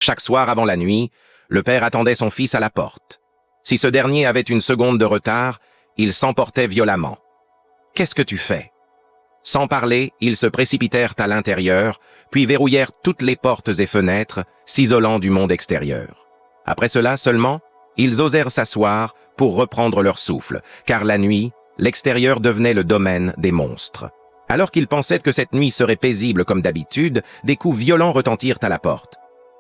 Chaque soir avant la nuit, le père attendait son fils à la porte. Si ce dernier avait une seconde de retard, il s'emportait violemment. « Qu'est-ce que tu fais ?» Sans parler, ils se précipitèrent à l'intérieur, puis verrouillèrent toutes les portes et fenêtres, s'isolant du monde extérieur. Après cela seulement, ils osèrent s'asseoir pour reprendre leur souffle, car la nuit, l'extérieur devenait le domaine des monstres. Alors qu'ils pensaient que cette nuit serait paisible comme d'habitude, des coups violents retentirent à la porte.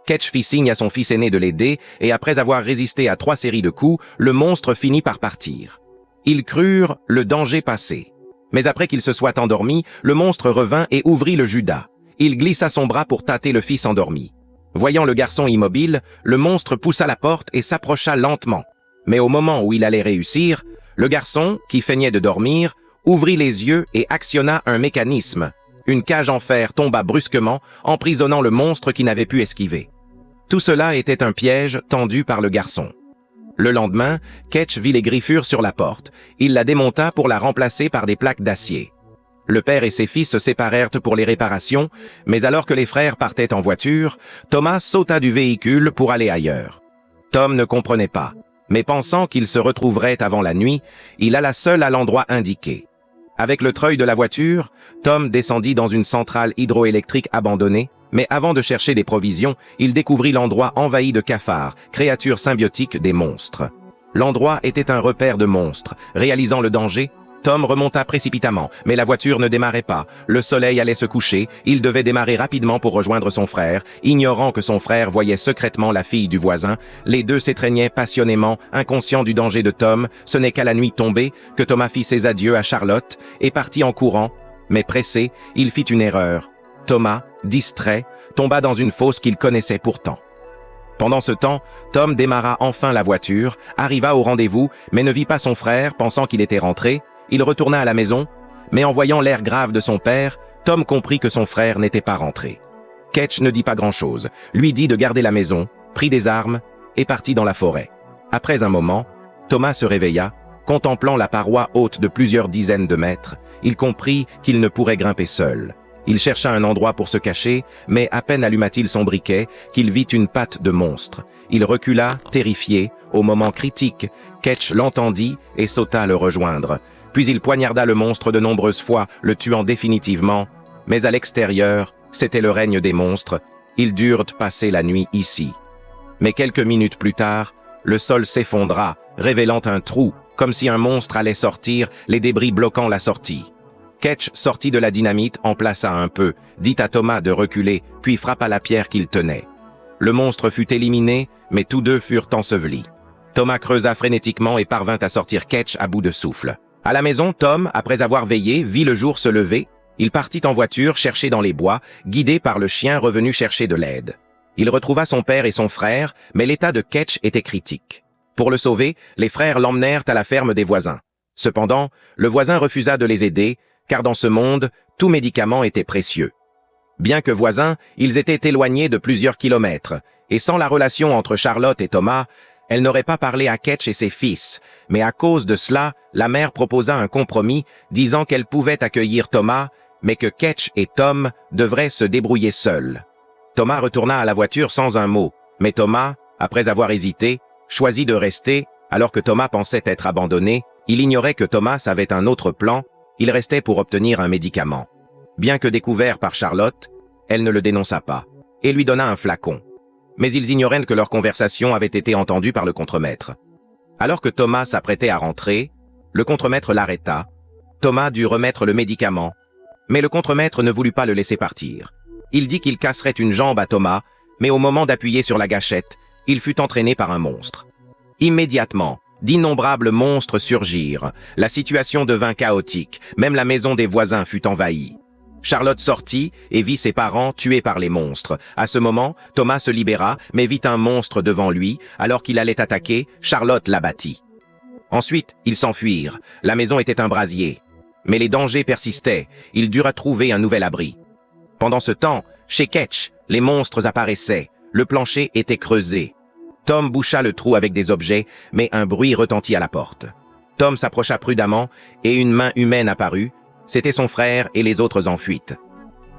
Ketch fit signe à son fils aîné de l'aider, et après avoir résisté à 3 séries de coups, le monstre finit par partir. Ils crurent le danger passé. Mais après qu'il se soit endormi, le monstre revint et ouvrit le judas. Il glissa son bras pour tâter le fils endormi. Voyant le garçon immobile, le monstre poussa la porte et s'approcha lentement. Mais au moment où il allait réussir, le garçon, qui feignait de dormir, ouvrit les yeux et actionna un mécanisme. Une cage en fer tomba brusquement, emprisonnant le monstre qui n'avait pu esquiver. Tout cela était un piège tendu par le garçon. Le lendemain, Ketch vit les griffures sur la porte. Il la démonta pour la remplacer par des plaques d'acier. Le père et ses fils se séparèrent pour les réparations, mais alors que les frères partaient en voiture, Thomas sauta du véhicule pour aller ailleurs. Tom ne comprenait pas, mais pensant qu'il se retrouverait avant la nuit, il alla seul à l'endroit indiqué. Avec le treuil de la voiture, Tom descendit dans une centrale hydroélectrique abandonnée, mais avant de chercher des provisions, il découvrit l'endroit envahi de cafards, créatures symbiotiques des monstres. L'endroit était un repère de monstres. Réalisant le danger, Tom remonta précipitamment, mais la voiture ne démarrait pas. Le soleil allait se coucher, il devait démarrer rapidement pour rejoindre son frère. Ignorant que son frère voyait secrètement la fille du voisin, les deux s'étreignaient passionnément, inconscients du danger de Tom. Ce n'est qu'à la nuit tombée que Thomas fit ses adieux à Charlotte et partit en courant, mais pressé, il fit une erreur. Thomas, distrait, tomba dans une fosse qu'il connaissait pourtant. Pendant ce temps, Tom démarra enfin la voiture, arriva au rendez-vous, mais ne vit pas son frère, pensant qu'il était rentré. Il retourna à la maison, mais en voyant l'air grave de son père, Tom comprit que son frère n'était pas rentré. Ketch ne dit pas grand-chose, lui dit de garder la maison, prit des armes et partit dans la forêt. Après un moment, Thomas se réveilla, contemplant la paroi haute de plusieurs dizaines de mètres. Il comprit qu'il ne pourrait grimper seul. Il chercha un endroit pour se cacher, mais à peine alluma-t-il son briquet qu'il vit une patte de monstre. Il recula, terrifié. Au moment critique, Ketch l'entendit et sauta le rejoindre. Puis il poignarda le monstre de nombreuses fois, le tuant définitivement. Mais à l'extérieur, c'était le règne des monstres. Ils durent passer la nuit ici. Mais quelques minutes plus tard, le sol s'effondra, révélant un trou, comme si un monstre allait sortir, les débris bloquant la sortie. Ketch sortit de la dynamite, en plaça un peu, dit à Thomas de reculer, puis frappa la pierre qu'il tenait. Le monstre fut éliminé, mais tous deux furent ensevelis. Thomas creusa frénétiquement et parvint à sortir Ketch à bout de souffle. À la maison, Tom, après avoir veillé, vit le jour se lever. Il partit en voiture chercher dans les bois, guidé par le chien revenu chercher de l'aide. Il retrouva son père et son frère, mais l'état de Ketch était critique. Pour le sauver, les frères l'emmenèrent à la ferme des voisins. Cependant, le voisin refusa de les aider, car dans ce monde, tout médicament était précieux. Bien que voisins, ils étaient éloignés de plusieurs kilomètres, et sans la relation entre Charlotte et Thomas, elle n'aurait pas parlé à Ketch et ses fils, mais à cause de cela, la mère proposa un compromis, disant qu'elle pouvait accueillir Thomas, mais que Ketch et Tom devraient se débrouiller seuls. Thomas retourna à la voiture sans un mot, mais Thomas, après avoir hésité, choisit de rester, alors que Thomas pensait être abandonné. Il ignorait que Thomas avait un autre plan. Il restait pour obtenir un médicament. Bien que découvert par Charlotte, elle ne le dénonça pas, et lui donna un flacon. Mais ils ignoraient que leur conversation avait été entendue par le contremaître. Alors que Thomas s'apprêtait à rentrer, le contremaître l'arrêta. Thomas dut remettre le médicament, mais le contremaître ne voulut pas le laisser partir. Il dit qu'il casserait une jambe à Thomas, mais au moment d'appuyer sur la gâchette, il fut entraîné par un monstre. Immédiatement, d'innombrables monstres surgirent. La situation devint chaotique. Même la maison des voisins fut envahie. Charlotte sortit et vit ses parents tués par les monstres. À ce moment, Thomas se libéra, mais vit un monstre devant lui. Alors qu'il allait attaquer, Charlotte l'abattit. Ensuite, ils s'enfuirent. La maison était un brasier. Mais les dangers persistaient. Il dura trouver un nouvel abri. Pendant ce temps, chez Ketch, les monstres apparaissaient. Le plancher était creusé. Tom boucha le trou avec des objets, mais un bruit retentit à la porte. Tom s'approcha prudemment, et une main humaine apparut. C'était son frère et les autres en fuite.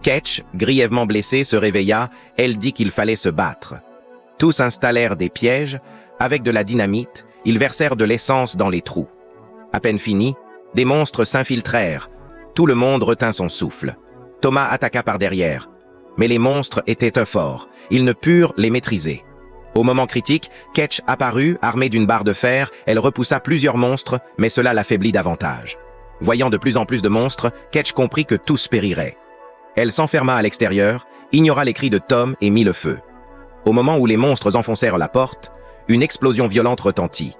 Ketch, grièvement blessé, se réveilla. Elle dit qu'il fallait se battre. Tous installèrent des pièges. Avec de la dynamite, ils versèrent de l'essence dans les trous. À peine fini, des monstres s'infiltrèrent. Tout le monde retint son souffle. Thomas attaqua par derrière. Mais les monstres étaient forts. Ils ne purent les maîtriser. Au moment critique, Ketch apparut, armée d'une barre de fer. Elle repoussa plusieurs monstres, mais cela l'affaiblit davantage. Voyant de plus en plus de monstres, Ketch comprit que tous périraient. Elle s'enferma à l'extérieur, ignora les cris de Tom et mit le feu. Au moment où les monstres enfoncèrent la porte, une explosion violente retentit.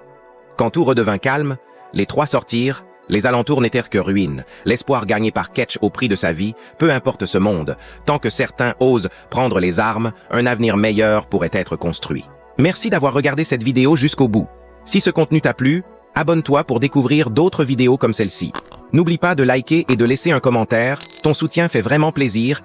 Quand tout redevint calme, les trois sortirent. Les alentours n'étaient que ruines. L'espoir gagné par Ketch au prix de sa vie, peu importe ce monde, tant que certains osent prendre les armes, un avenir meilleur pourrait être construit. Merci d'avoir regardé cette vidéo jusqu'au bout. Si ce contenu t'a plu, abonne-toi pour découvrir d'autres vidéos comme celle-ci. N'oublie pas de liker et de laisser un commentaire, ton soutien fait vraiment plaisir.